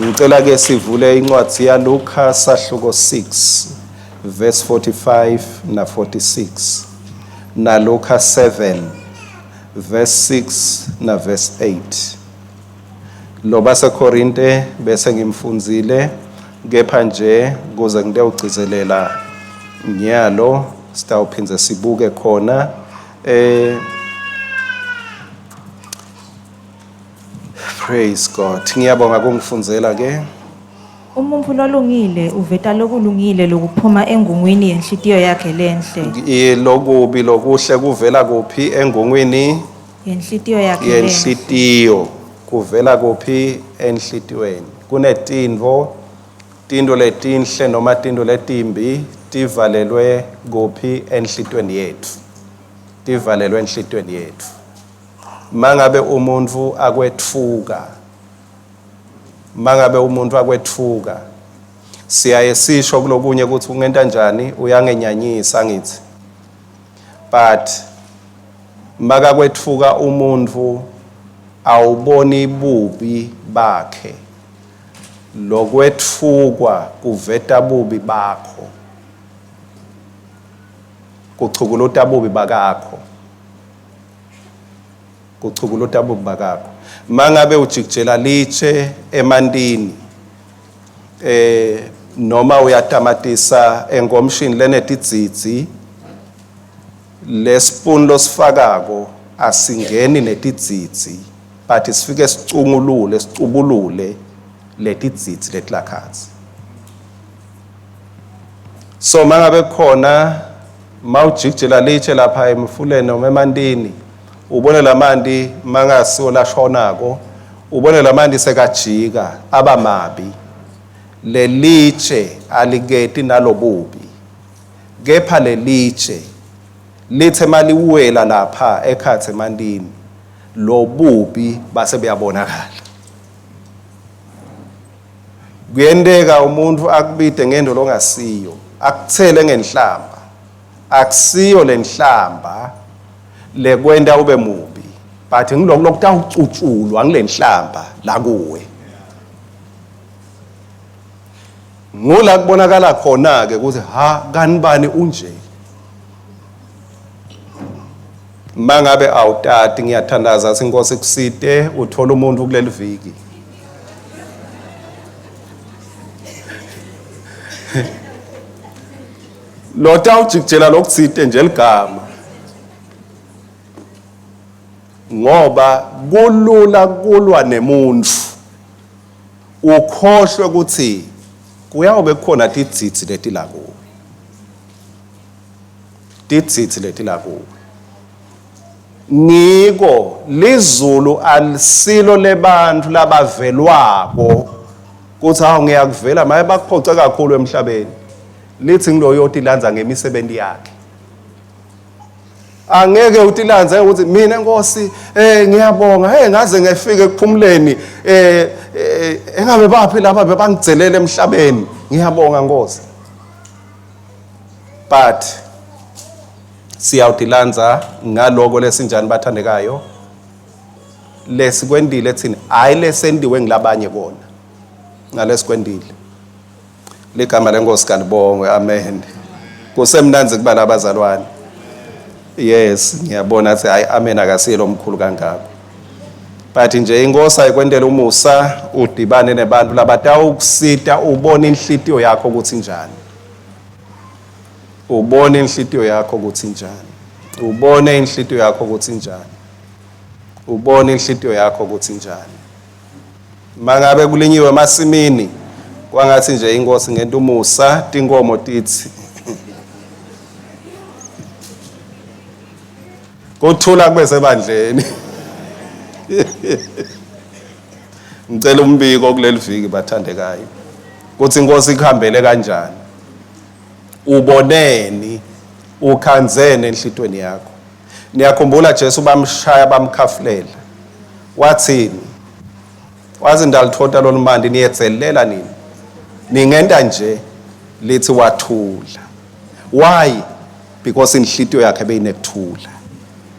Ngicela ke sivule incwadi yaLuka sahluko 6 verse 45 na 46 na Luka 7 verse 6 na verse 8. Lo baseKorinte bese ngimfunzile kepha nje kuze ngiyogcizelela nyalo sitawuphinze sibuke khona praise God. Ngiyabonga kungifunzela ke. Umuntu lolungile uveta lokulungile lokuphuma engungwini yenhlitiyo yakhe lenhle. Lokubi lokuhle kuvela kuphi engungwini Yenhlitiyo yakhe lenhle. Yenhlitiyo kuvela kuphi enhlitiyweni. Kunetinto letinhle noma tinto letimbi tivalelwe kuphi enhlitiyweni yethu. Tivalelwe enhlitiyweni yethu. Mangabe umuntu akwetfuka siyaye sisho kulokunye ukuthi ungenta njani uyangenyanyisa ngithi, but makakwetfuka umuntu awuboni bubi bakhe, lokwetfukwa kuveta bubi bakho, kuchukuluta bubi bakakho, kuchukuluta bubi bakakho. Mangabe ujikjela litshe emantini noma uyatamatisa engomshini lenetidzidzi, lespoon losifakako asingeni netidzidzi but sifike sicubulule letidzidzi letilakhatsi. So mangabe khona mawujikjela litshe lapha emfuleni noma emantini, ubone lamanti mangasiwo lashonako, ubone lamanti sekajika abamabi, lelitshe aligeti nalobubi, kepha lelitshe lithe maliwela lapha ekhathe emantini, lobubi base buyabonakala. Kuyenteka umuntu akubide ngento longasiyo, akuthele ngenhlamba, akusiyo lenhlamba lekwenda ube mubi, but ngiloko lokutawucutshulwa ngilenhlamba la kuwe. Ngola kubonakala khona ke ukuthi ha kanibani unje. Mangabe awutati ngiyathandaza sinkosi kusite uthola umuntu kuleli viki. Lota ujikjela lokutsite nje ligama. Ngoba kulula kulwa nemuntu ukhohlwe ukuthi kuyabe khona tidzidzi letila kuwe. Tidzidzi letila kuwe. Ngiko lizulu alisilo lebantu labavelwako kuthi hawu ngiyakuvela maye bakuphoce kakhulu emhlabeni. Lithi ngiloyoti lanza ngemisebenzi yakhe. Angeke utilanze ukuthi mina Nkosi ngiyabonga ngaze ngefike ekuphumuleni engabe baphi laba bebangidzelele emhlabeni, ngiyabonga Nkosi. But siyawutilanza ngaloko lesinjani bathandekayo, lesikwendile thina hayi lesendiwe ngilabanye kona, ngalesikwendile. Ligama leNkosi kanibongwe, amen. Kusemnanzi kuba nabazalwane. Yes, ngiyabona ukuthi hayi amen akasilo omkhulu kangako. But nje inkosi ayikwendela umusa udibane nebantu labatawukusita ubone inhlitiyo yakho ukuthi njani. Ubone inhlitiyo yakho ukuthi njani. Ubone inhlitiyo yakho ukuthi njani. Ubone inhlitiyo yakho ukuthi njani. Mangabe kulinyiwe emasimini kwangathi nje inkosi ngento umusa tinkomo tithi kuthula kube sebandleni. Ngicela umbiko kuleli viki bathandekayo kuthi inkosi ikhambele kanjani, uboneni, ukhanzene enhlitweni yakho. Niyakhumbula Jesu bamshaya bamkhafulela, wathini? Wazi ndalithota lo mandi niyetzelela nini, ningenta nje, lithi wathula. Why? Because inhlitiyo yakhe beyinekuthula,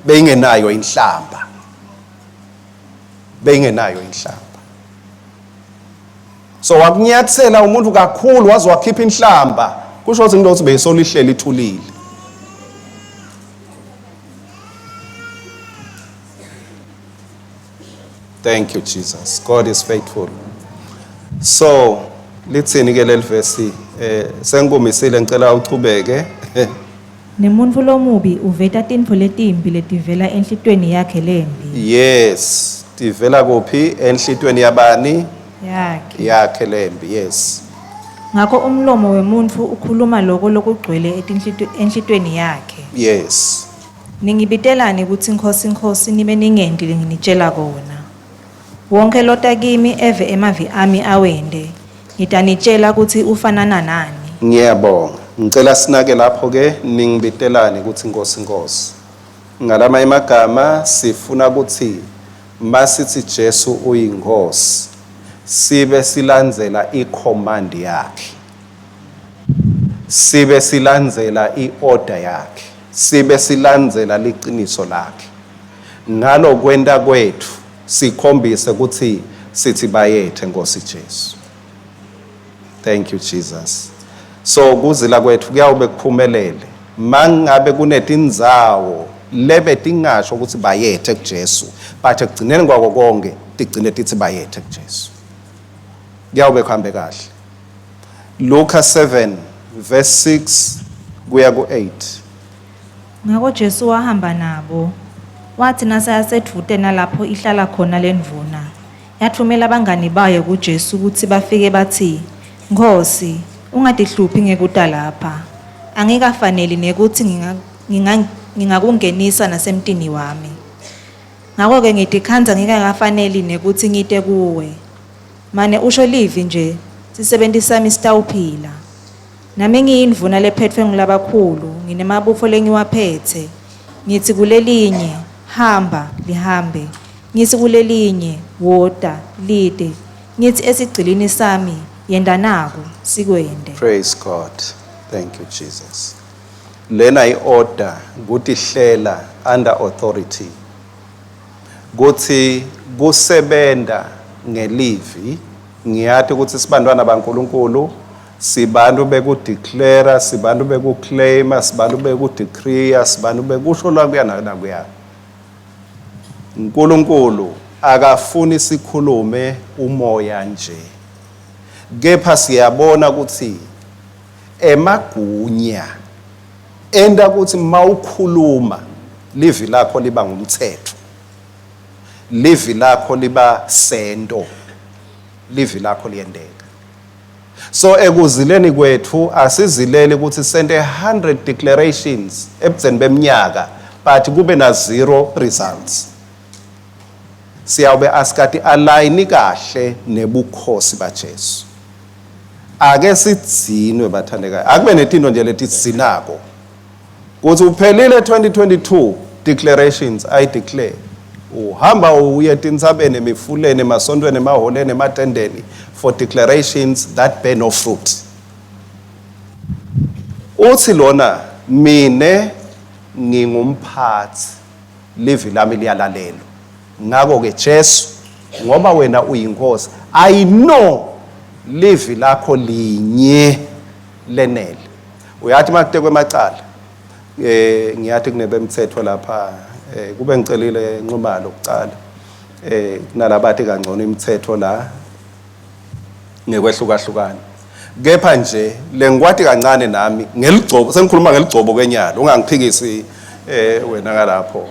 beyingenayo inhlamba, beyingenayo inhlamba. So wakunyathela umuntu kakhulu waze wakhipha inhlamba. Kusho ukuthi into beyisolihleli ithulile. Thank you, Jesus. God is faithful. So, lithini ke leli verse sengibumisile ngicela uchubeke. Nemuntfu lomubi uveta tintfo letimbi letivela enhlitweni yakhe lembi. Yes, tivela kuphi enhlitweni yabani? Yakhe lembi. Yes. Ngakho umlomo wemuntfu ukhuluma lokho lokugcwele enhlitweni yakhe. Yes. Ningibitelani ukuthi Nkosi nibe ningenti lenginitshela kona. Wonke lota kimi eve emavi ami awende. Ngitanitshela ukuthi ufanana nani. Ngiyabonga. Ngicela sinake lapho ke ningibitelani ukuthi Nkosi. Ngalama emagama sifuna ukuthi masithi Jesu uyinkosi sibe silandzela icommand yakhe. Sibe silandzela iorder yakhe. Sibe silandzela liqiniso lakhe. Ngalo kwenda kwethu sikhombise ukuthi sithi bayethe Nkosi Jesu. Thank you, Jesus. So kuzila kwethu kuyawube kuphumelele mangabe kunetindzawo lebe tingasho ukuthi bayethe kuJesu but ekugcineni kwako konke tigcine tithi bayethe kuJesu. Kuyawube kuhambe kahle. Luka 7 verse 6 kuya ku8. Ngakho Jesu wahamba nabo. Wathi naseyasedvute nalapho ihlala khona lendvuna. Yathumela abangani bayo kuJesu ukuthi bafike bathi, Nkosi, ungadihluphi ngekuta lapha. Angikafaneli nekuthi ngingakungenisa nasemtini wami. Ngakho ke ngithi khanza ngingakafaneli nekuthi ngite kuwe. Mane usho livi nje, sisebenzisami sitawuphila. Nami ngiyindvuna lephethwe ngilabakhulu, nginemabufo lengiwaphethe. Ngithi kulelinye, hamba, lihambe. Ngithi kulelinye, woda, lide. Ngithi esigcilini sami, yenda naku, sikwende. Praise God. Thank you, Jesus. Lena i-order ukuthi hlela under authority. Kuthi kusebenda ngelivi ngiyathi ukuthi sibantwana baNkulunkulu sibantu bekudeclare, sibantu bekuclaim, sibantu bekudecree, sibantu bekusho la kuyana nakuya. uNkulunkulu akafuni sikhulume umoya nje. Kepha siyabona ukuthi emagunya enda ukuthi mawukhuluma livi lakho liba ngumthetho. Livi lakho liba sento. Livi lakho liyendeka. So ekuzileni kwethu asizilele ukuthi sende 100 declarations ebudzeni beminyaka but kube na 0 results. Siyawube asikati align kahle nebukhosi baJesu. Ake sidzinwe bathandekayo. Akube netinto nje leti sinako. Kuthi uphelile 2022 declarations I declare. Uhamba uye tintsabeni emifuleni emasontweni emaholeni ematendeni for declarations that bear no fruit. Uthi lona mine ngingumphathi livi lami liyalalelo. Ngako ke Jesu ngoba wena uyinkosi I know livi lakho linye lenele. Uyathi makutekwe emacala ngiyathi kunebemthetho lapha kube ngicelile enqumalo ukucala kunalabathi kangcono imithetho la ngekwehlukahlukana. Kepha nje lengikwathi kancane nami ngeligcobo sengikhuluma ngeligcobo kwenyalo ungangiphikisi wena ngalapho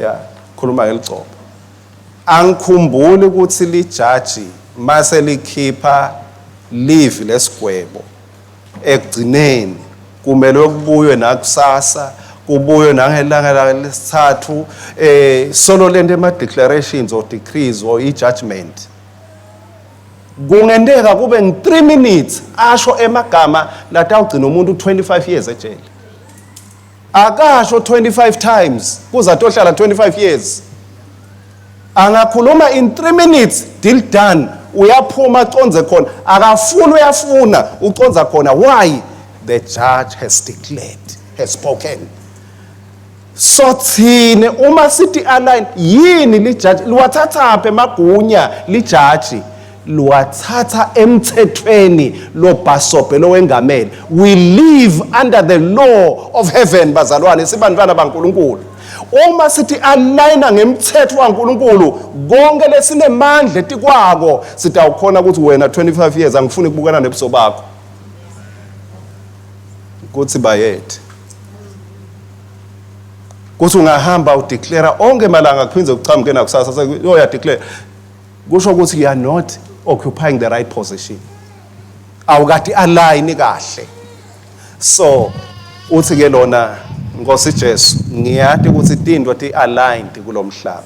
yeah khuluma ngeligcobo. Angikhumbuli ukuthi lijaji mase likhipha livi lesigwebo ekugcineni kumele ukubuywe nakusasa kubuyo nangelanga lesithathu solo lento ema declarations or decrees or i-judgment kungendeka kube ngi3 minutes asho emagama latawugcina umuntu 25 years ejele. Akasho 25 times kuza tohlala 25 years. Angakhuluma in 3 minutes deal done. Uyaphuma conze khona akafuna uyafuna uconza khona. Why? The judge has declared, has spoken. So thine uma sithi align yini li judge liwathatha apha emagunya li judge luwathatha emthethweni lo bhasobhe lo wengamele. We live under the law of heaven bazalwane sibantwana baNkulunkulu. Uma sithi aligna ngemthetho waNkulunkulu konke lesinemandla etikwako sitawukhona ukuthi wena 25 years angifuni ukubukana nebuso bakho. Kuthi bayethe. Kuthi ungahamba udeclare onke malanga kuphindze ukuchamuke nakusasa seyoya declare. Kusho ukuthi you are not occupying the right position. Awukati align kahle. So uthi ke lona Nkosi Jesu ngiyati ukuthi tindwa ti aligned kulomhlaba.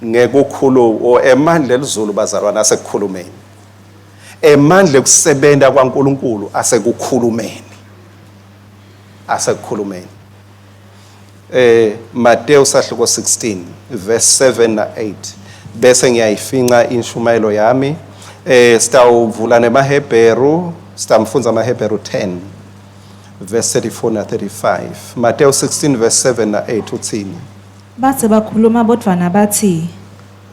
Ngekukhulu o emandla elizulu bazalwana asekukhulumeni. Emandla ekusebenza kwaNkulunkulu asekukhulumeni. Asekukhulumeni. Matthew sahluko 16 verse 7 na 8. Bese ngiyayifinca inshumayelo yami. Sitawuvula nemaHebheru, sitamfunza amaHebheru 10 verse 34 na 35. Matthew 16 verse 7 na 8 uthini? Bathe bakhuluma bodvwana bathi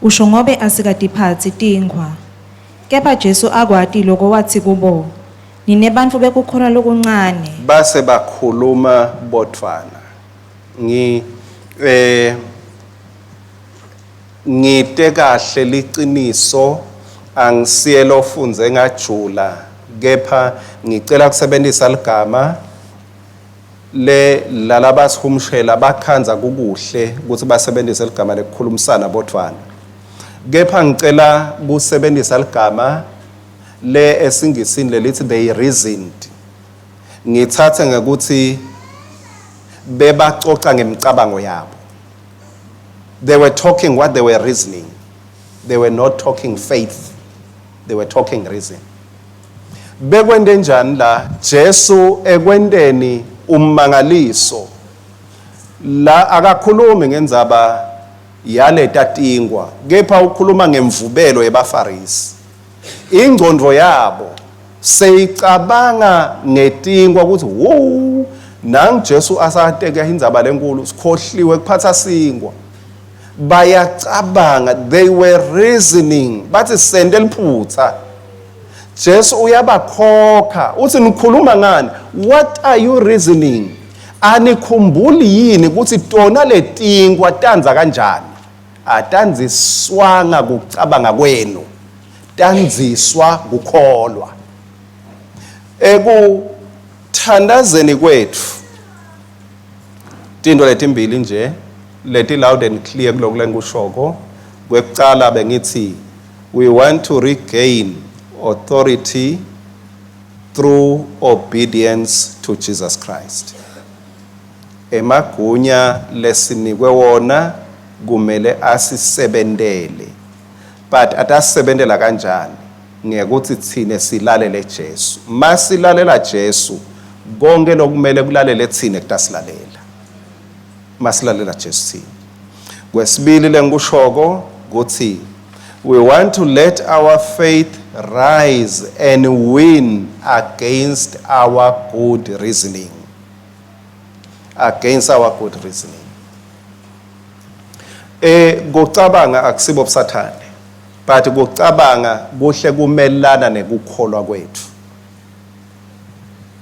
usho ngobe asikadiphathi tingwa. Kepha Jesu akwati lokho wathi kubo nine bantu bekukholwa lokuncane. Base bakhuluma bodvwana. Ngite kahle liqiniso angisiyelo funze ngajula kepha ngicela kusebenzisa ligama le lalabasihumushela bakhanza kukuhle ukuthi basebenzise ligama lekukhulumisana bodvwana. Kepha ngicela kusebenzisa ligama le esingisini lelithi they reasoned. Ngithathe ngekuthi bebaxoxa ngemicabango yabo. They were talking what they were reasoning. They were not talking faith. They were talking reason. Bekwende njani la Jesu ekwendeni ummangaliso la akakhulumi ngendzaba yale tatingwa kepha ukhuluma ngemvubelo yebafarisi. Ingcondo yabo seyicabanga ngetingwa ukuthi wo nang Jesu asateka indzaba lenkulu sikhohliwe kuphatha singwa. Bayacabanga, they were reasoning bathi sende liphutha. Jesu uyabakhokha uthi nikhuluma ngani? What are you reasoning? Anikhumbuli yini ukuthi tona letingwa tanza kanjani? Atanziswanga kucabanga kwenu, tanziswa kukholwa. Ekuthandazeni kwethu tinto letimbili nje leti loud and clear kulokule ngushoko. Kwekucala bengithi we want to regain authority through obedience to Jesus Christ. Emagunya lesinikwe wona kumele asisebentele. But atasebentela kanjani? Ngekuthi thine silalele Jesu. Masilalela Jesu konke lokumele kulalele thine kutasilalela. Masilalela Jesu thina. Kwesibili lengushoko kuthi we want to let our faith rise and win against our good reasoning. Against our good reasoning. Kucabanga akusibo busathane, but kucabanga kuhle kumelana nekukholwa kwethu.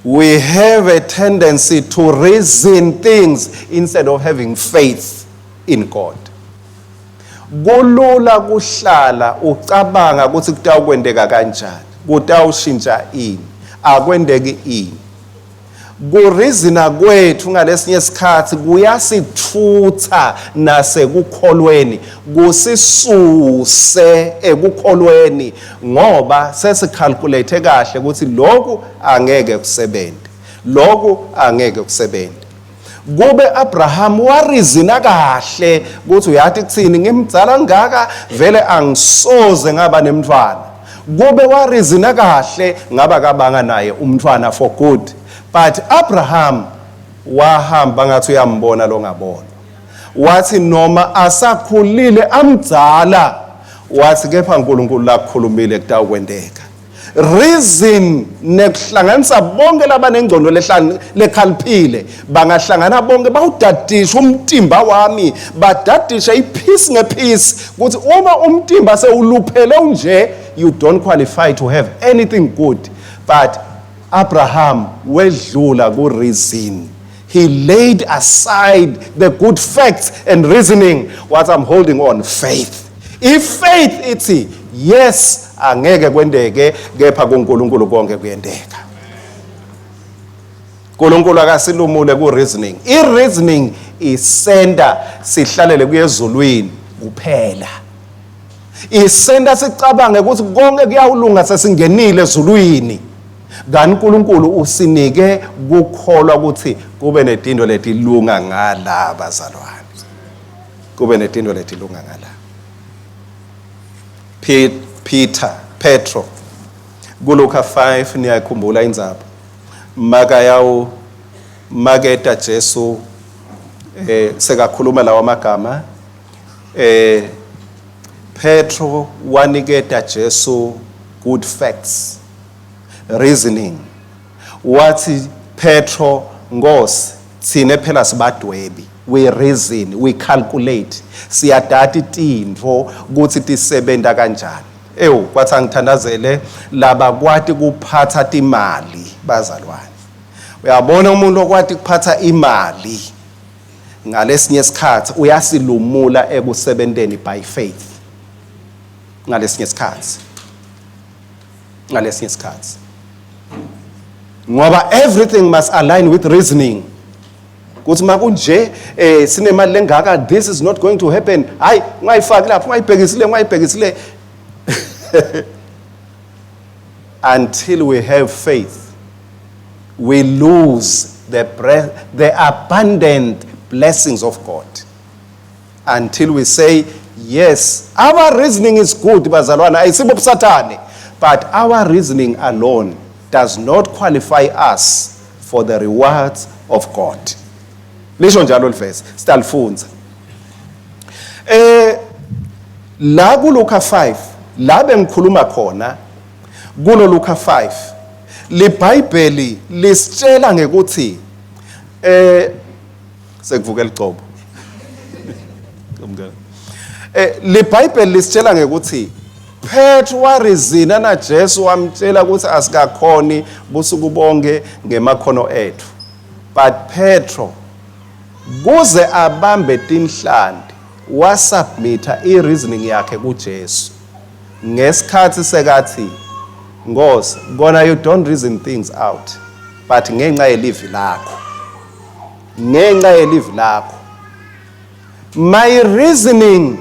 We have a tendency to reason things instead of having faith in God. Kulula kuhlala ucabanga ukuthi kutawukwendeka kanjani, kutawushintsha ini, akwendeki ini. Kurizina kwethu ngalesinye isikhathi kuyasithutha nasekukholweni, kusisuse ekukholweni ngoba sesikhalkulate kahle ukuthi lokhu angeke kusebente, lokhu angeke kusebente. Kube Abraham warizina kahle ukuthi uyathi kuthini ngimdzala ngaka vele angisoze ngaba nemntwana. Kube warizina kahle ngaba kabanga naye umntwana for good. But Abraham wahamba ngathi uyambona lo ngabona. Wathi noma asakhulile amdzala, wathi kepha uNkulunkulu lakhulumile kutawukwendeka. Reason nekuhlanganisa bonke labanengcondo lekhaliphile bangahlangana bonke bawudadisha umtimba wami, badadisha ipiece ngepiece ukuthi uma umtimba sewuluphele unje you don't qualify to have anything good. But Abraham wedlula ku reason. He laid aside the good facts and reasoning. What I'm holding on, faith. If faith it's yes, angeke kwendeke kepha kuNkulunkulu konke kuyendeka. uNkulunkulu akasilumule ku reasoning. I-reasoning isenda sihlalele kuyezulwini kuphela. Isenda sicabange ukuthi konke kuyawulunga sesingenile ezulwini. Kanti uNkulunkulu usinike ukukholwa ukuthi kube netindo letilunga ngala bazalwane. Kube netindo letilunga ngala. Petro kuLuka 5 niyakhumbula indzaba. Maketa Jesu sekakhuluma lawa magama. Petro waniketa Jesu good facts, reasoning. Wathi Petro Nkosi thine phela sibadwebi, we reason, we calculate, siyadata intfo ukuthi tisebenta kanjani. Kwathi angithandazele laba kwati kuphatha imali bazalwane. Uyabona umuntu okwati kuphatha imali ngalesinye isikhathi uyasilumula ekusebenteni by faith. Ngalesinye isikhathi ngoba everything must align with reasoning. Kuthi makunje sinemali lengaka, this is not going to happen. Hayi ungayifaki lapho, ungayibhekisile. Until we have faith, we lose the abundant blessings of God. Until we say, yes, our reasoning is good, bazalwana, ayisibo busathane, but our reasoning alone does not qualify us for the rewards of God. Lisho njalo livesi, sitalifunza. La kuLuka 5, la bengikhuluma khona, kulo Luka 5, liBhayibheli lisitshela ngekuthi sekuvukela icobo. LiBhayibheli lisitshela ngekuthi Petro warizina na Jesu wamtshela ukuthi asikakhoni busuku bonke ngemakhono ethu. But Petro kuze abambe tinhlanti wasubmita i-reasoning yakhe kuJesu. Ngesikhathi sekathi Nkosi, kona you don't reason things out, but ngenxa yelivi lakho. My reasoning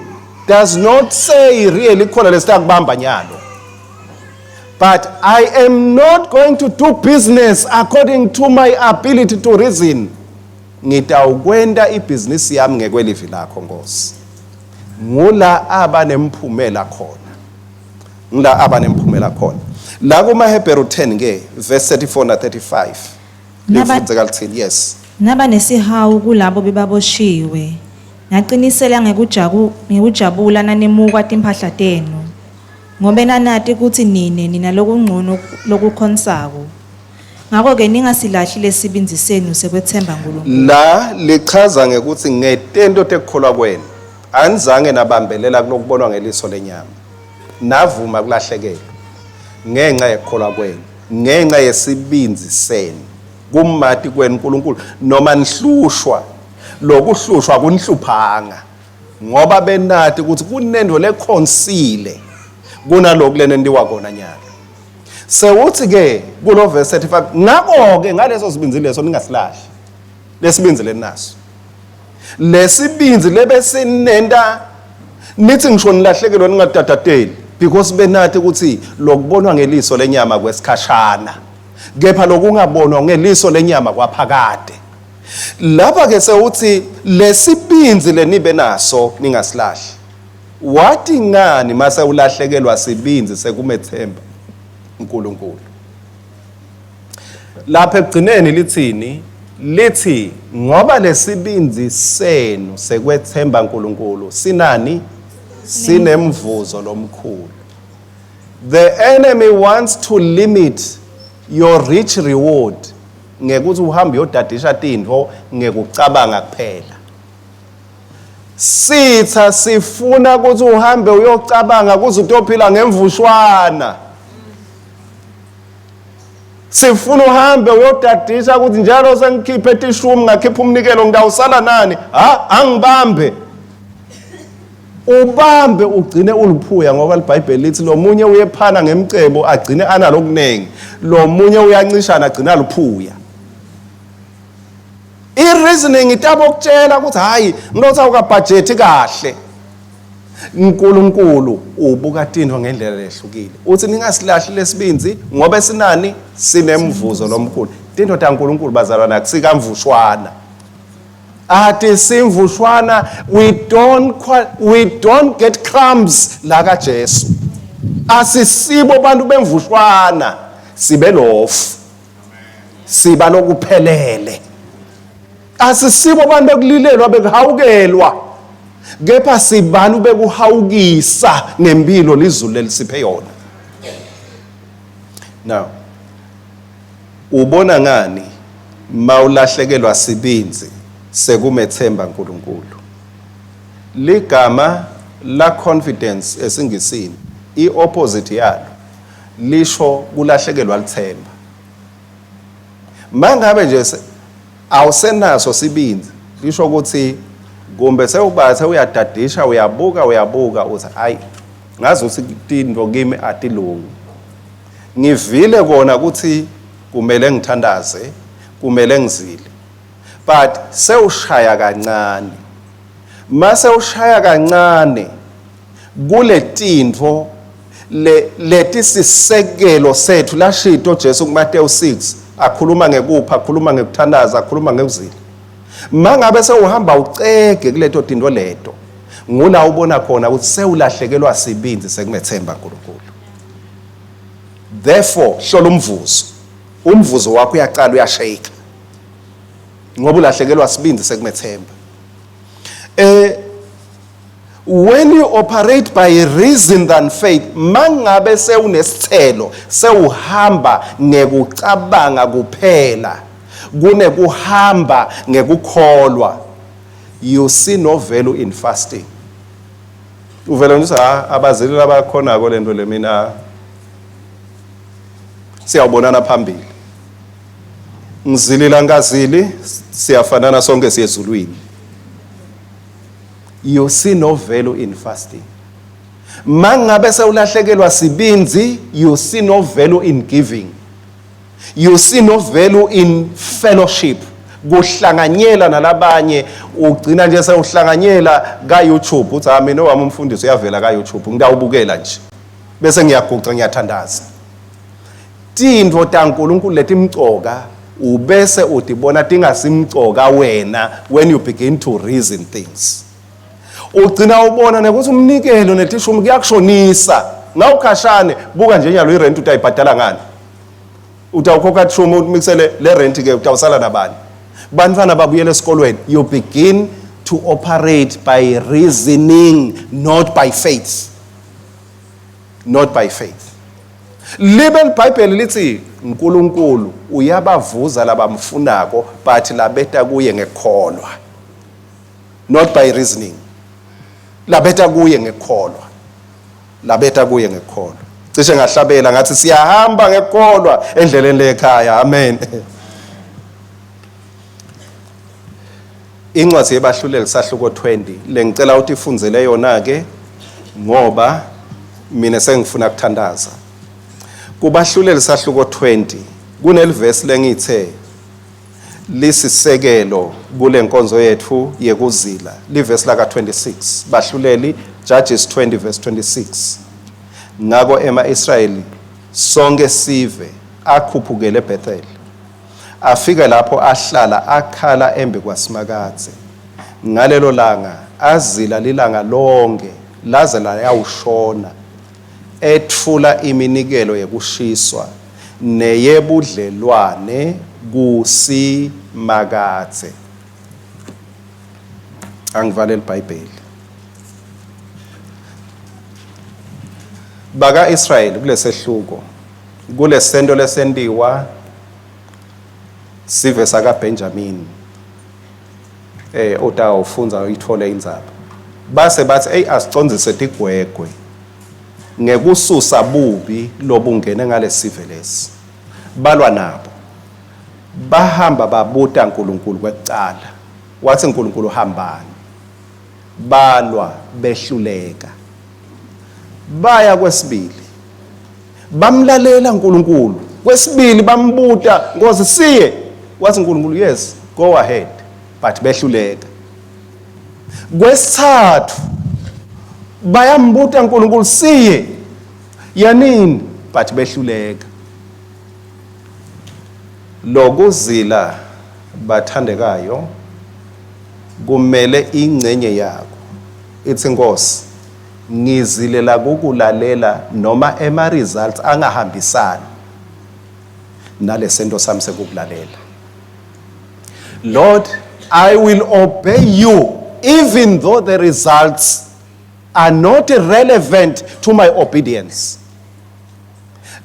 does not say really khona lesakubamba nyalo. But I am not going to do business according to my ability to reason. Ngitawukwenda ibhizinisi yami ngekwelivi lakho Nkosi. Ngula abanemphumela khona. La kumaHebheru 10 ke verse 34 na 35. Lifundze kalithini? Yes. Naba nesihawu kulabo bebaboshiwe. Ngaqinisela ngekujabula nanemuka timpahla tenu. Ngobe nanati ukuthi nina lokungcono lokukhonsako. Ngakho ke ningasilahli lesibinzi senu sekwethemba uNkulunkulu. La lichaza ngekuthi ngetento tekukholwa kwenu anizange nabambelela kulokubonwa ngeliso lenyama. Navuma kulahlekelwa ngenxa yekukholwa kwenu, ngenxa yesibinzi senu kumati kwenu uNkulunkulu, noma nihlushwa. Lokuhlushwa kunihluphanga ngoba benati ukuthi kunendo lekhonsile kunaloku lenendiwa kona nyalo. Sewuthi ke kulo verse 35, ngakho ke ngaleso sibinzi leso ningasilahli lesibinzi lenaso. Lesibinzi lebesinenda nithi ngisho nilahlekelwe ningadadadeli because benati ukuthi lokubonwa ngeliso lenyama kwesikhashana, kepha lokungabonwa ngeliso lenyama kwaphakade. Lapha ke sewuthi lesibinzi lenibe naso ningasilahli. Wathi ngani mase ulahlekelwa sibinzi sekumethemba uNkulunkulu? Lapha ekugcineni lithini? Lithi ngoba lesibinzi senu sekwethemba uNkulunkulu sinani? Sinemvuzo lomkhulu. The enemy wants to limit your rich reward ngekuthi uhambe uyodadisha tintfo ngekucabanga kuphela. sitha sifuna ukuthi uhambe uyocabanga kuze utophila ngemvushwana. Sifuna uhambe uyodadisa ukuthi njalo sengikhiphe tishumi ngakhipha umnikelo ngidawusala nani? Angibambe. Ubambe ugcine uluphuya ngoba iBhayibheli lithi lo munye uyephana ngemcebo agcine analokunengi. Lo munye uyancishana agcina aluphuya. I-reasoning itabo kutshela ukuthi hayi ngilotha ukabudget kahle. uNkulunkulu ubuka into ngendlela lehlukile. Uthi ningasilahli lesibinzi ngoba sinani sinemvuzo lomkhulu. Into kaNkulunkulu bazalwana akusikamvushwana. Ati simvushwana we don't get crumbs la Jesu. Asisibo bantu bemvushwana sibe lofu. Siba lokuphelele. Asisibo bantu bekulilelwa bekuhawukelwa. Kepha sibani bekuhawukisa ngempilo lizulu lelisiphe yona. Now ubona ngani mawulahlekelwa sibinzi sekumethemba uNkulunkulu. Ligama la confidence esingisini iopposite yalo lisho kulahlekelwa lithemba. Mangabe nje awusenaso sibinzi lisho ukuthi kumbe sewubathe uyadadisha uyabuka uthi hayi ngazi ukuthi into kimi atilungi. Ngivile kona ukuthi kumele ngithandaze, kumele ngizile. But sewushaya kancane. Mase ushaya kancane kule tinto leti sisekelo sethu lashito Jesu kuMateyu 6 akhuluma ngekupha, akhuluma ngekuthandaza, akhuluma ngekuzila. Mangabe sewuhamba ucege kuleto tinto leto ngula ubona khona ukuthi sewulahlekelwa sibinzi sekumethemba uNkulunkulu. Therefore hlola umvuzo wakho uyaqala uyashake ngoba ulahlekelwa sibinzi sekumethemba. When you operate by reason than faith, mangabe sewunesithelo sewuhamba ngekucabanga kuphela kunekuhamba ngekukholwa, you see no value in fasting. Uvela nje abazili labakhona ko lento le mina siyabonana phambili. Ngizilila ngazili siyafanana sonke siyezulwini. You see no value in fasting. Mangabe sewulahlekelwa sibinzi, you see no value in giving. You see no value in fellowship. Kuhlanganyela nalabanye ugcina nje sewuhlanganyela ka-YouTube uthi mina owami umfundisi uyavela ka-YouTube ngiyawubukela nje bese ngiyaguqa ngiyathandaza. Tinto taNkulunkulu letimcoka ubese udibona tingasimcoka wena when you begin to reason things. Ugcina ubona ukuthi umnikelo netishumi kuyakushonisa. Ngawukhashane buka nje nyalo irent utayibhadala ngani. Utawukhokha tishumi umixele le rent ke utawusala nabani. Bantwana babuyele esikolweni. You begin to operate by reasoning, not by faith. Not by faith. Libe iBhayibheli lithi uNkulunkulu uyabavuza labamfunako but labeta kuye ngekholwa. Not by reasoning. Labeta kuye ngekholwa. Labeta kuye ngekholwa. Cishe ngahlabela ngathi siyahamba ngekholwa endleleni lekhaya. Amen. Incwadi yebahluleli sahluko 20 lengicela ukuthi ifundzele yona ke ngoba mina sengifuna ukuthandaza. Kubahluleli sahluko 20 kunelivesi lengithe lisisekelo kule nkonzo yethu yekuzila. Livesi la ka26 bahluleli Judges 20 verse 26. Ngako ema-Israyeli sonke sive akhuphukele eBethel. Afika lapho ahlala akhala embe kwasimakadze. Ngalelo langa azila lilanga lonke laze layawushona ethula iminikelo yekushiswa neyebudlelwane kusimakadze. Angivalele iBhayibheli. Baka Israel kulesehluko kulesento lesendiwa sive saka Benjamin utawufunza uyithole indzaba. base bathi hey asicondzise tigwegwe ngekususa bubi lobungene ngalesive lesi balwa nabo bahamba babuta uNkulunkulu kwecala wathi uNkulunkulu hambani balwa behluleka baya kwesibili bamlalela uNkulunkulu kwesibili bambuta ngoze siye wathi uNkulunkulu yes go ahead but behluleka kwesithathu bayambuta uNkulunkulu siye yanini but behluleka lokuzila bathandekayo kumele ingcenye yakho ithi Nkosi ngizilela ukulalela noma ema results angahambisani nalesento sami sekukulalela. Lord, I will obey you even though the results are not relevant to my obedience.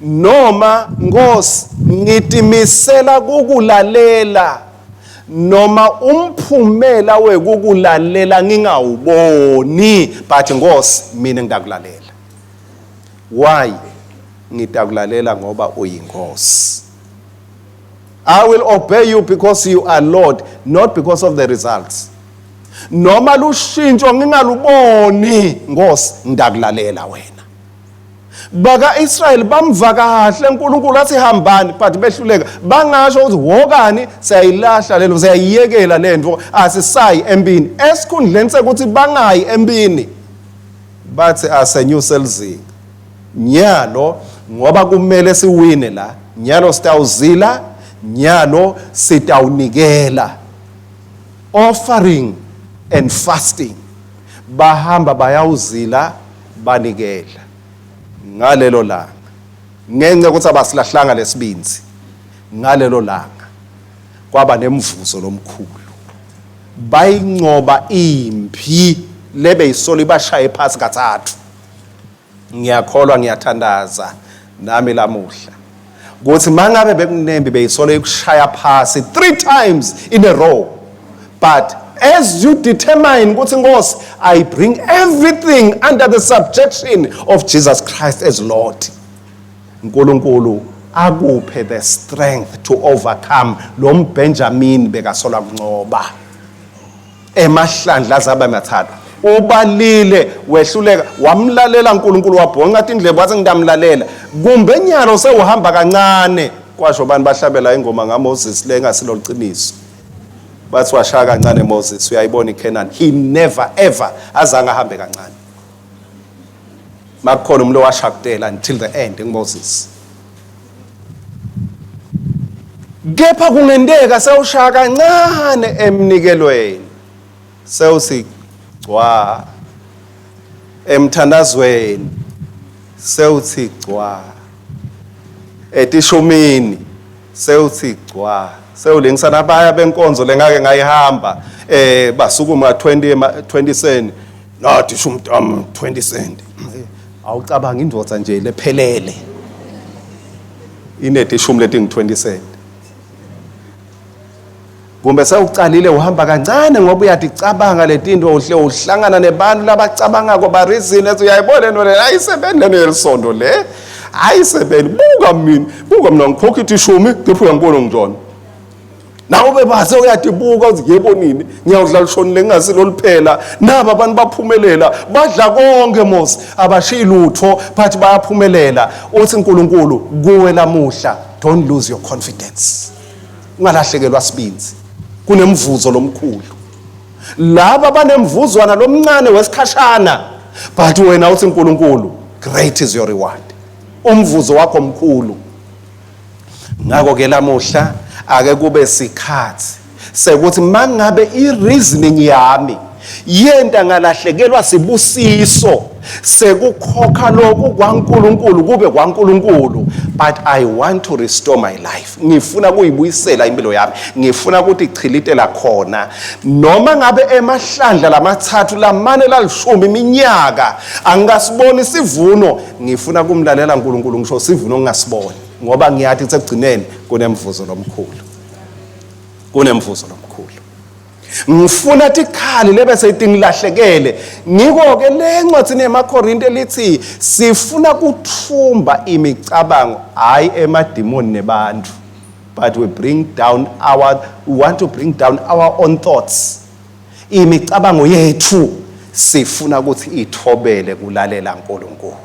Noma Nkosi ngitimisela kukulalela noma umphumela wekukulalela ngingawuboni but Nkosi mina ngidakulalela. Why? Ngidakulalela ngoba uyinkosi. I will obey you because you are Lord, not because of the results. Noma lushintsho ngingaluboni Nkosi ngidakulalela wena. Baka Israel bamva kahle uNkulunkulu athi hambani but behluleka bangasho ukuthi wokani siyayilahla lelo siyayiyekela lento asisayi empini esikhundleni sekuthi bangayi empini bathi asenyuse lizinga nyalo ngoba kumele siwine la nyalo sitawuzila nyalo sitawunikela offering and fasting bahamba bayawuzila banikela ngalelo langa ngenxa ukuthi abasilahlanga lesibinzi ngalelo langa kwaba nemvuzo lomkhulu bayincoba impi lebe isolo ibashaye phansi kathathu ngiyakholwa ngiyathandaza nami lamuhla ukuthi mangabe bekunembi beyisolo ikushaya phasi 3 times in a row but as you determine ukuthi Nkosi I bring everything under the subjection of Jesus Christ as Lord, uNkulunkulu akuphe the strength to overcome lo mBenjamin bekasola kuncoba emahlandla azaba mathathu ubalile wehluleka wamlalela uNkulunkulu wabhonqa indlebe wathi ngidamlalela kumbe nyalo sewuhamba kancane kwasho bani bahlabela ingoma ngaMoses lengasilo liqiniso bathi washaya kancane Moses uyayibona iCanaan he never ever azange ahambe kancane makukhona umuntu washakutela until the end uMoses kepha kungendeka sewushaya kancane emnikelweni sewusi cwa emthandazweni sewuthi cwa etishumini sewuthi cwa sewulengisana baya benkonzo lengake ngayihamba basukuma 20 cent nathi shumtama 20 cent awucabanga indvodza nje lephelele inethi ishumi lethi ngi20 cent kumbe sewucalile uhamba kancane ngoba uyaticabanga letinto uhle uhlangana nebantu labacabanga ngoba reason ethi uyayibona lento le ayisebenzi lento yelisondo le ayisebenzi buka mina ngikhokha ishumi kepha uyangibona ngijona nawe bebaze uyatibuka uthi yebo nini ngiyawudlala shonile ngingasilo liphela naba abantu baphumelela badla konke mos abashiyi lutho but bayaphumelela uthi uNkulunkulu kuwe lamuhla don't lose your confidence ungalahlekelwa sibinzi kunemvuzo lomkhulu laba banemvuzwana lomncane wesikhashana but wena uthi uNkulunkulu great is your reward umvuzo wakho mkhulu ngako ke lamuhla ake kube sikhathi sekuthi mangabe ireasoning yami yenta ngalahlekelwa sibusiso sekukhokha lokhu kwaNkulunkulu kube kwaNkulunkulu but I want to restore my life ngifuna kuyibuyisela impilo yami ngifuna ukuthi ichilitela khona noma ngabe emahlandla lamathathu lamane lalishumi iminyaka angasiboni sivuno ngifuna kumlalela uNkulunkulu ngisho sivuno ngingasiboni ngoba ngiyathi sekugcineni kunemvuzo lomkhulu ngifuna tikhali lebe setingilahlekele ngiko ke le ncwadi emaKorinte elithi sifuna kuthumba imicabango hayi emadimoni nebantu, but we want to bring down our own thoughts. Imicabango yethu sifuna ukuthi ithobele kulalela uNkulunkulu.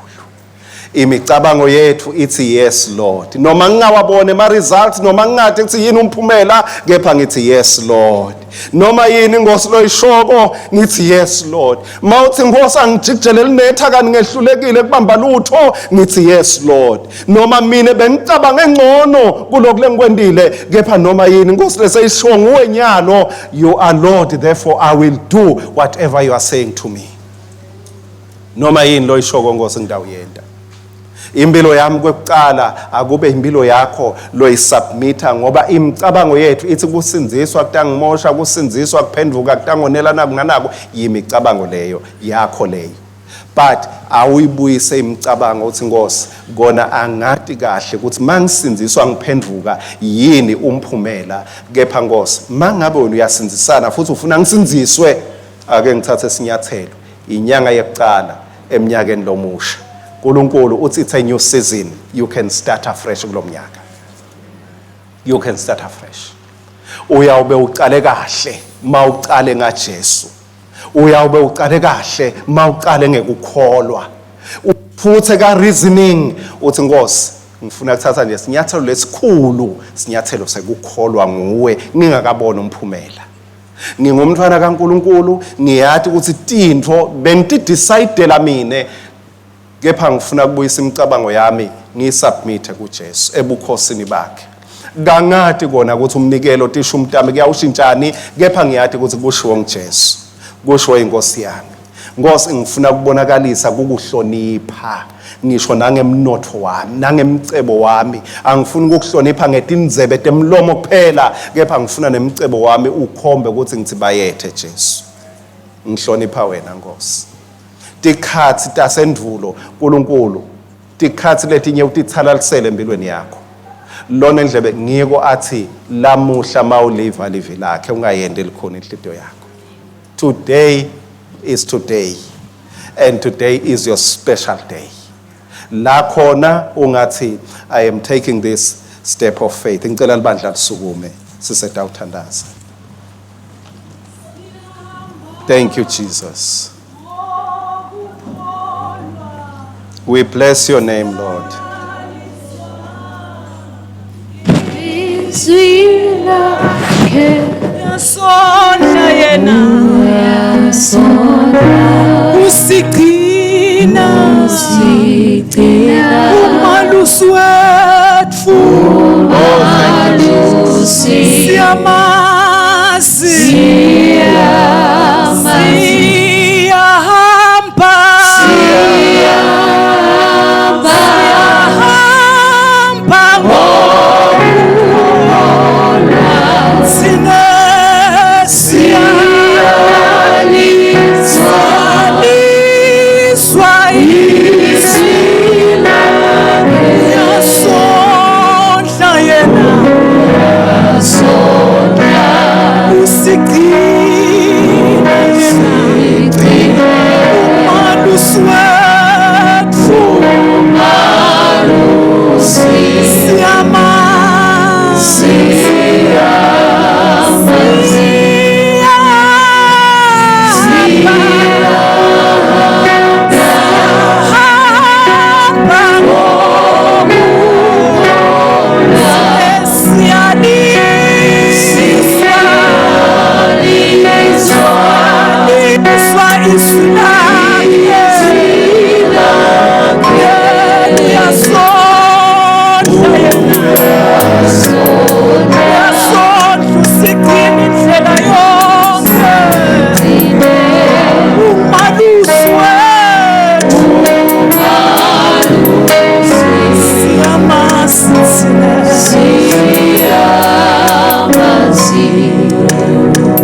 Imicabango yethu ithi yes Lord, noma ngingawabone ama results, noma ngingade ukuthi yini umphumela, kepha ngithi yes Lord. Noma yini Nkosi loyishoko ngithi yes Lord. Mawuthi Nkosi angijikijele linetha kanti ngehlulekile kubamba lutho ngithi yes Lord. Noma mina bengicabanga engcono kuloko lengikwendile, kepha noma yini Nkosi leseyisho nguwe nyalo, you are Lord, therefore I will do whatever you are saying to me. Noma yini loyishoko Nkosi ngidawuyenda. Impilo yami kwekuqala akube impilo yakho loyisubmita, ngoba imicabango yethu ithi kusinziswa kutangimosha, kusinziswa kuphenduka kutangonelana kunganako, yimicabango leyo yakho leyo. But awuyibuyise imicabango uthi Nkosi kona angati kahle ukuthi mangisinziswa ngiphenduka yini umphumela, kepha Nkosi mangabe wena uyasinzisana futhi ufuna ngisinziswe, ake ngithathe isinyathelo inyanga yekuqala eminyakeni lomusha. uNkulunkulu uthi it's a new season, you can start afresh kulo mnyaka. You can start afresh. Uyawube uqale kahle mawuqale ngaJesu. Uyawube uqale kahle mawuqale ngekukholwa. Uphuthe ka reasoning uthi Nkosi ngifuna ukuthatha nje sinyathelo lesikhulu, sinyathelo sekukholwa nguwe ngingakabona umphumela. Ngingumntwana kaNkulunkulu, ngiyathi ukuthi tintho bengitidecide mina, kepha ngifuna kubuyisa imicabango yami ngiyisubmit kuJesu ebukhosini bakhe. Kangathi kona ukuthi umnikelo tisho umntami kuyawushintshani, kepha ngiyathi ukuthi kushiwo nguJesu, kushiwo inkosi yami. Nkosi ngifuna ukubonakalisa ukuhlonipha, ngisho nangemnotho wami nangemcebo wami. Angifuni ukuhlonipha ngetindzebe temlomo kuphela, kepha ngifuna nemcebo wami ukhombe ukuthi ngithi bayethe Jesu. Ngihlonipha wena Nkosi. Tikhathi tasendulo uNkulunkulu, tikhathi letinye utithalalisele empilweni yakho. Lona ndlebe ngiko athi lamuhla mawuliva livi lakhe ungayendi likhona inhliziyo yakho. Today is today, and today is your special day. La khona ungathi I am taking this step of faith. Ngicela libandla lisukume siseda uthandaza. Thank you Jesus. We bless your name, Lord.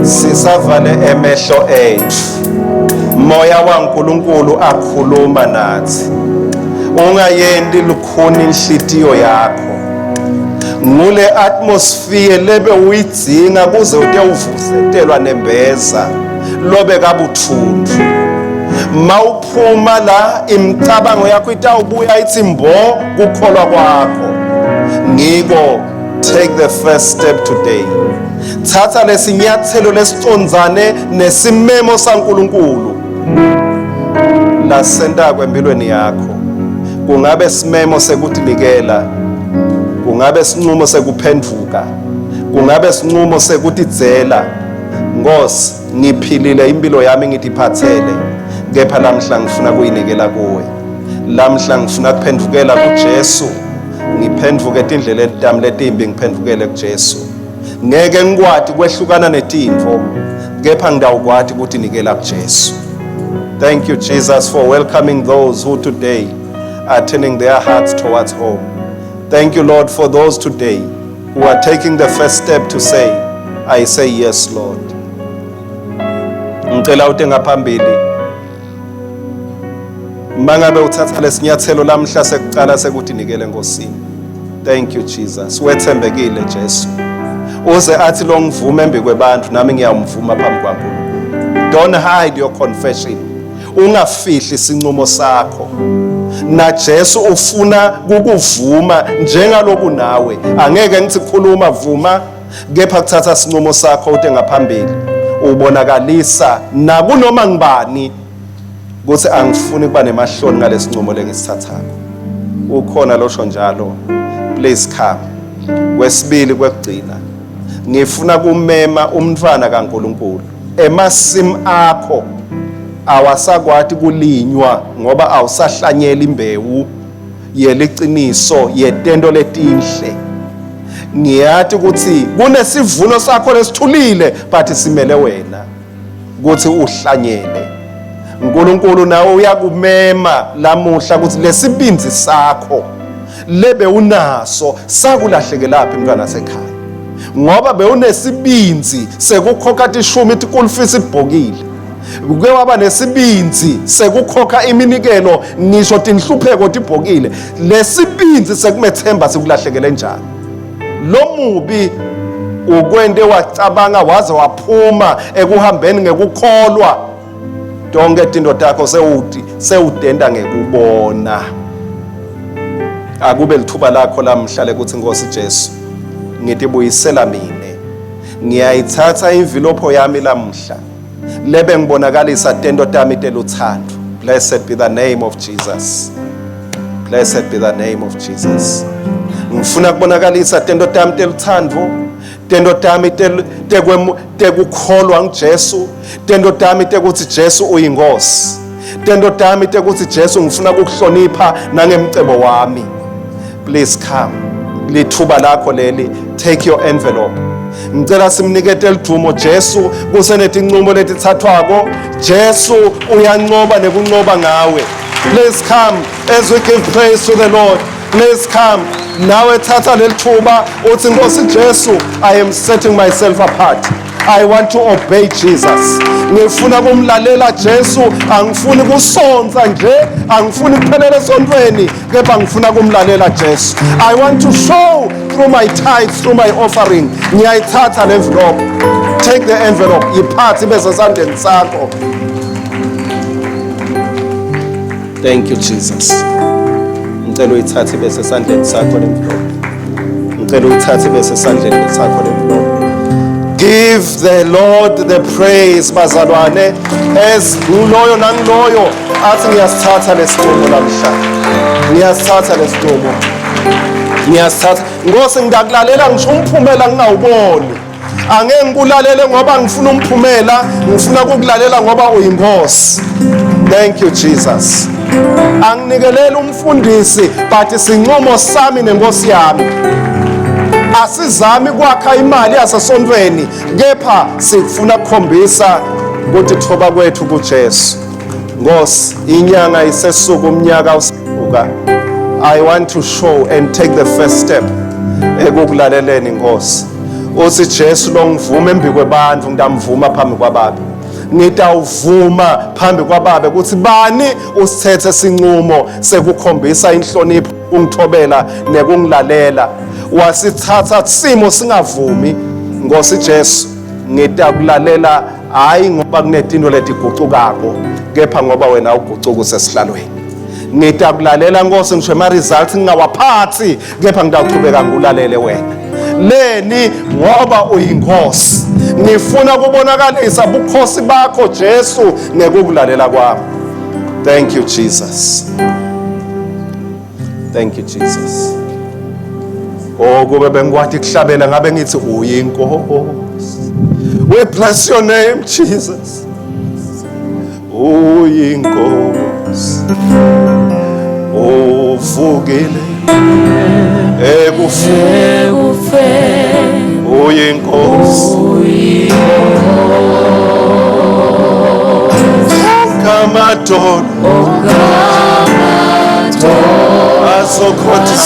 Sisavale emehlo ethu, moya waNkulunkulu akhuluma nathi. Ungayendi lukhuni inhlitiyo yakho. ngule atmosphere lebe uyidzinga kuze ude uvusetelwa nembeza lobe kabuthundu. Mawuphuma la imicabango yakho itawubuya ithi mbo kukholwa kwakho. Ngiko, take the first step today. Thatha lesinyathelo lesicondzane nesimemo saNkulunkulu lasenta kwempilweni yakho. Kungabe simemo sekudinikela, kungabe sinqumo sekuphendvuka, kungabe sinqumo sekutidzela. Nkosi, ngiphilile impilo yami ngitiphathele, kepha lamhla ngifuna kuyinikela kuwe. Lamhla ngifuna kuphendvukela kuJesu, ngiphendvuke etindleleni tami letimbi, ngiphendvukele kuJesu. Ngeke ngikwati kwehlukana netintfo, kepha ngidawukwati kutinikela kuJesu. Thank you, Jesus, for welcoming those who today are turning their hearts towards home. Thank you, Lord, for those today who are taking the first step to say, I say yes, Lord. Ngicela uthi ngaphambili mangabe uthatha lesinyathelo lamhla sekucala sekutinikele Nkosini. Thank you, Jesus. Wethembekile Jesu. Uze athi lo ngivume embi kwebantu nami ngiyamvuma phambi kwaNkulunkulu. Don't hide your confession. Ungafihli isinqumo sakho. Na Jesu ufuna kukuvuma njengaloku nawe. Angeke ngithi khuluma vuma, kepha kuthatha isinqumo sakho ude ngaphambili ubonakalisa nakunoma ngibani ukuthi angifuni kuba nemahloni ngalesinqumo lengisithathako. Ukhona losho njalo, please come. Kwesibili kwekugcina, ngifuna kumema umntwana kaNkulunkulu emasim akho awasakwati kulinywa ngoba awusahlanyela imbewu yeliciniso yetento letinhle. Ngiyathi ukuthi kunesivuno sakho lesithulile but simele wena ukuthi uhlanyele. uNkulunkulu nawe uyakumema lamuhla ukuthi lesibinzi sakho lebe unaso sakulahlekelaphi mntwana sekhaya, ngoba bewunesibinzi sekukhokha ishumi ikulfisi ibhokile, kuke waba nesibinzi sekukhokha iminikelo ngisho tinhlupheko tibhokile. Lesibinzi sekumethemba sikulahlekele njani. Lo mubi ukwente wacabanga waze waphuma ekuhambeni ngekukholwa, tonke tinto takho sewudenda ngekubona. Akube lithuba lakho lamhla lekuthi Nkosi Jesu ngitibuyisela mine, ngiyayithatha imvilopho yami lamhla lebe ngibonakalisa tento tami teluthando. Blessed be the name of Jesus. Blessed be the name of Jesus. Ngifuna kubonakalisa tento tami teluthando, tento tami tekukholwa ngeJesu, tento tami tekuthi Jesu uyinkosi, tento tami tekuthi Jesu ngifuna kukuhlonipha nangemcebo wami. Please come. Lithuba lakho leli, take your envelope. Ngicela simnikete lidumo Jesu kusenetinqumo letithathwako. Jesu uyanqoba nekunqoba ngawe. Please come as we give praise to the Lord. Please come. Nawe thatha lelithuba uthi Nkosi Jesu, I am setting myself apart. I want to obey Jesus. Ngifuna kumlalela Jesu, angifuni kusonza nje, angifuni kuphelela esontweni, kepha ngifuna kumlalela Jesu. I want to show through my tithes, through my offering. Ngiyayithatha le envelope. Take the envelope, yiphathi bese sandleni sakho. Thank you, Jesus. Ngicela uyithathe bese sandleni sakho le envelope. Ngicela uyithathe bese sandleni sakho le envelope. Give the Lord the praise, bazalwane, as nguloyo nangiloyo athi ngiyasithatha lesinqumo lamhla. Ngiyasithatha lesinqumo. Ngiyasithatha. Nkosi ngiyakulalela ngisho umphumela ngingawuboni. Angeke ngikulalele ngoba ngifuna umphumela, ngifuna ukulalela ngoba uyinkosi. Thank you, Jesus. Anginikelele umfundisi but isinqumo sami nenkosi yami. Asizami kwakha imali yasesontweni, kepha sikufuna ukukhombisa ukuthi thoba kwethu kuJesu. Nkosi, inyanga isesuka, umnyaka usuka. I want to show and take the first step ekukulaleleni Nkosi. Uthi Jesu lo ngivume embi kwebantu, ngidamvuma phambi kwababe. Ngitawuvuma phambi kwababe ukuthi bani usithethe sinqumo sekukhombisa inhlonipho, ungithobela nekungilalela. wasithatha simo singavumi Nkosi Jesu ngidakulalela hayi ngoba kunetinto letigucukako kepha ngoba wena ugucuka usesihlalweni ngidakulalela Nkosi ngisho ama results ngingawaphathi kepha ngidaqhubeka ngulalele wena leni ngoba uyinkosi ngifuna kubonakalisa ubukhosi bakho Jesu ngekukulalela kwami. Thank you Jesus. Thank you Jesus. Oh kube bengikwathi kuhlabela ngabe ngithi uyinkosi. We bless your name Jesus. Uyinkosi. Uvukile ekufeni uyinkosi. Kamadolo azokhothi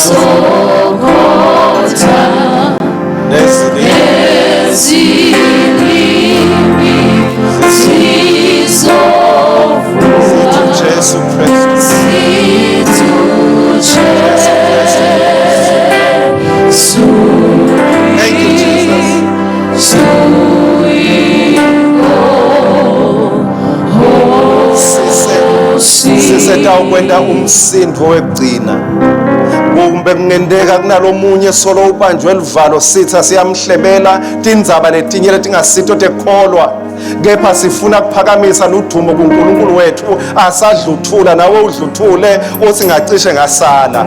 Jesu Christ. Thank you Jesus. Siseta umsindo wekugcina kumbe kungendeka kunalomunye solo ubanjwe livalo sitha siyamhlebela tindzaba letinye letingasito tekholwa kepha sifuna kuphakamisa ludumo kuNkulunkulu wethu asadluthula nawe udluthule usingacishe ngasala.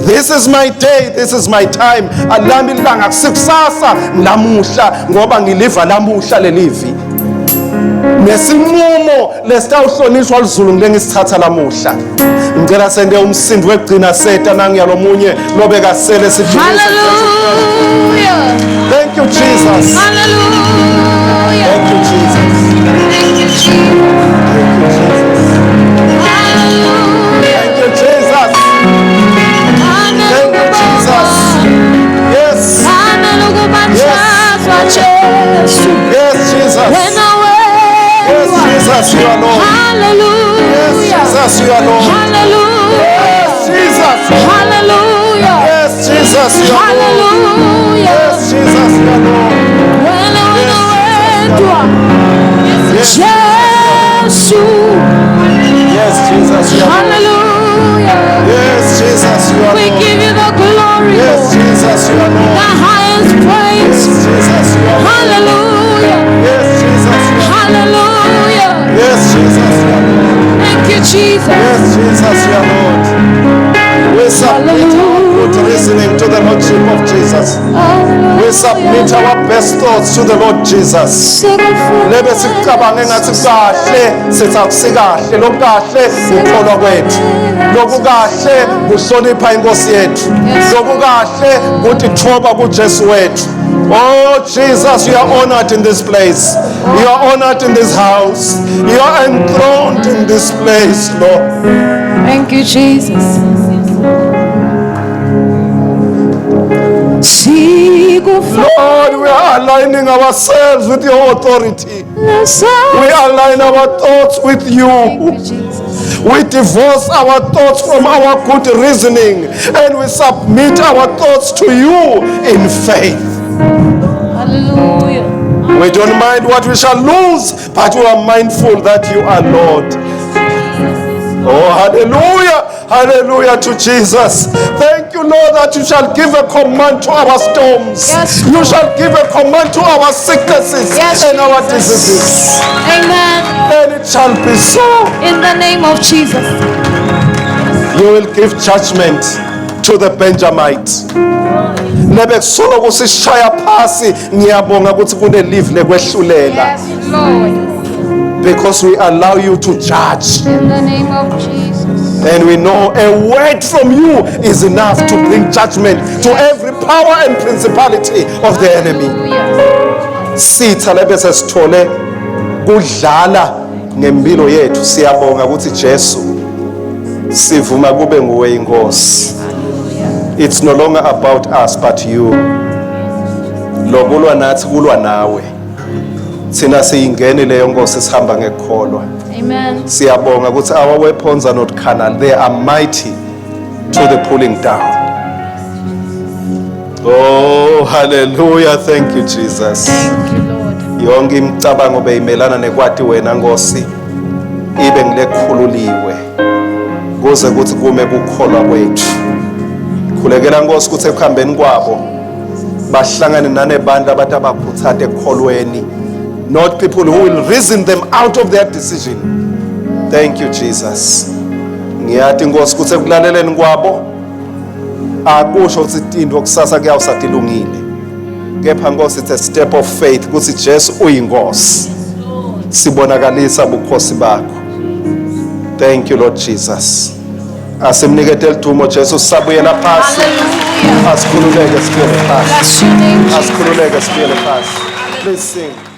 This is my day, this is my time. Alami ilanga kusikusasa namuhla ngoba ngiliva lamuhla lelivi nesinqumo lesitawuhlonishwa lizulu ngengisithatha lamuhla ngicela sende umsindo wegcina seta nangiyalomunye lobeka sele sithi Hallelujah. Thank you Jesus. Hallelujah. Thank you Jesus. Thank you, Jesus. Thank you Jesus. Thank you Jesus. Yes. Yes Jesus. Yes Jesus you are Lord. Hallelujah. Yes Jesus you are Lord. Hallelujah. Yes Jesus. Hallelujah. Yes Jesus you are Lord. Hallelujah. Yes Jesus you are Lord. Jesus. Yes Jesus you are Lord. Hallelujah. Yes Jesus you are We Lord. give you the glory. Yes Jesus you are Lord. The highest praise. Yes Jesus you are Lord. Hallelujah. Yes Jesus you are Lord. Hallelujah. Yes Jesus you are Lord. Thank you, Jesus. Yes Jesus you are Lord. We submit our good reasoning to the Lordship of Jesus. We submit our best thoughts to the Lord Jesus. Lebe sikucabange ngathi kahle sithakusikahle lokukahle ukholwa kwethu. Lokukahle kuhlonipha inkosi yethu. Lokukahle kuthi thoba kuJesu wethu. Oh Jesus, you are honored in this place. You are honored in this house. You are enthroned in this place, Lord. Thank you, Jesus. Lord, we are aligning ourselves with your authority. We align our thoughts with you. Thank you, Jesus. We divorce our thoughts from our good reasoning and we submit our thoughts to you in faith. Hallelujah. We don't mind what we shall lose, but we are mindful that you are Lord. Oh, hallelujah. Hallelujah to Jesus. Thank you, Lord, that you shall give a command to our storms. Yes, you Lord. shall give a command to our sicknesses Yes, and our Jesus. diseases. Amen. And it shall be so. In the name of Jesus. You will give judgment to the Benjamites. Nebekusola kusishaya phasi ngiyabonga ukuthi kunelive lekwehlulela Yes, Lord. because we allow you to judge. In the name of Jesus. And we know a word from you is enough to bring judgment to every power and principality of the enemy. Hallelujah. Sitha lebese sithole kudlala ngempilo yethu siyabonga ukuthi Jesu sivuma kube nguwe inkosi. It's no longer about us but you. Lokulwa nathi kulwa nawe. Thina siyingene leyo nkosi sihamba ngekholwa. Amen. Siyabonga ukuthi our weapons are not carnal, they are mighty to the pulling down Oh, hallelujah. Thank you, Jesus. Thank you, Lord. Yonke imicabango beyimelana nekwati wena Nkosi ibe ngilekhululiwe kuze kuthi kume kukholwa kwethu. Khulekela Nkosi ukuthi ekuhambeni kwabo bahlangane nanebantu abathi abakhuthathe ekukholweni, not people who will reason them out of their decision. Thank you, Jesus. Ngiyathi Nkosi ukuthi ekulaleleni kwabo akusho ukuthi into kusasa kuyawusathi ilungile, kepha Nkosi it's a step of faith ukuthi Jesu uyinkosi, sibonakalisa ubukhosi bakho. Thank you, Lord Jesus. Asimnikete idumo Jesu, sabuyela phansi. Hallelujah. Asikhululeke sibuyele phansi. Bless your name, Jesus. Asikhululeke sibuyele phansi. Please sing.